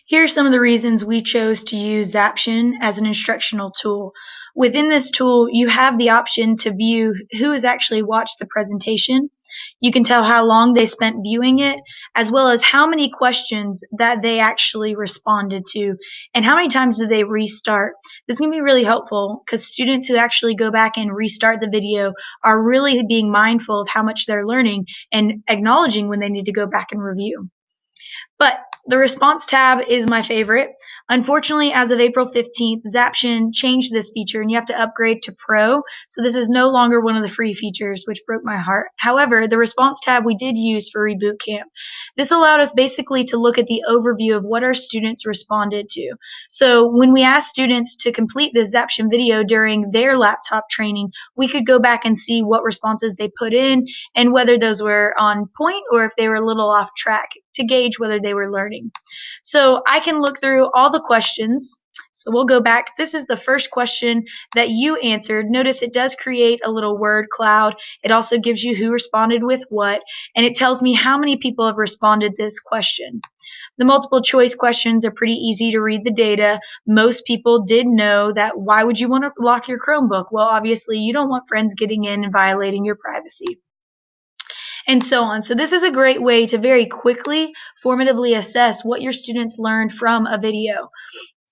Here are some of the reasons we chose to use Zaption as an instructional tool. Within this tool, you have the option to view who has actually watched the presentation. You can tell how long they spent viewing it, as well as how many questions that they actually responded to, and how many times did they restart. This can be really helpful because students who actually go back and restart the video are really being mindful of how much they're learning and acknowledging when they need to go back and review. But the response tab is my favorite. Unfortunately, as of April 15th, Zaption changed this feature and you have to upgrade to Pro. So this is no longer one of the free features, which broke my heart. However, the response tab we did use for Reboot Camp. This allowed us basically to look at the overview of what our students responded to. So when we asked students to complete this Zaption video during their laptop training, we could go back and see what responses they put in and whether those were on point or if they were a little off track to gauge whether they were learning. So I can look through all the questions. So we'll go back. This is the first question that you answered. Notice it does create a little word cloud. It also gives you who responded with what, and it tells me how many people have responded this question. The multiple choice questions are pretty easy to read the data. Most people did know that. Why would you want to lock your Chromebook? Well, obviously you don't want friends getting in and violating your privacy, and so on. So this is a great way to very quickly, formatively assess what your students learned from a video.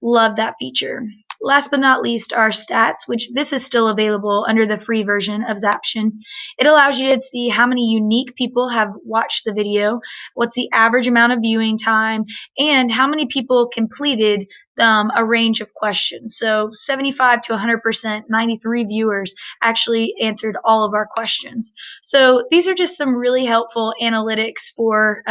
Love that feature. Last but not least are stats, which this is still available under the free version of Zaption. It allows you to see how many unique people have watched the video, what's the average amount of viewing time, and how many people completed a range of questions. So 75 to 100%, 93 viewers actually answered all of our questions. So these are just some really helpful analytics for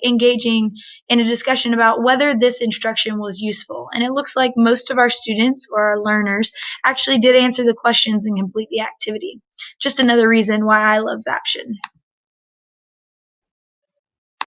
engaging in a discussion about whether this instruction was useful. And it looks like most of our students or our learners actually did answer the questions and complete the activity. Just another reason why I love Zaption.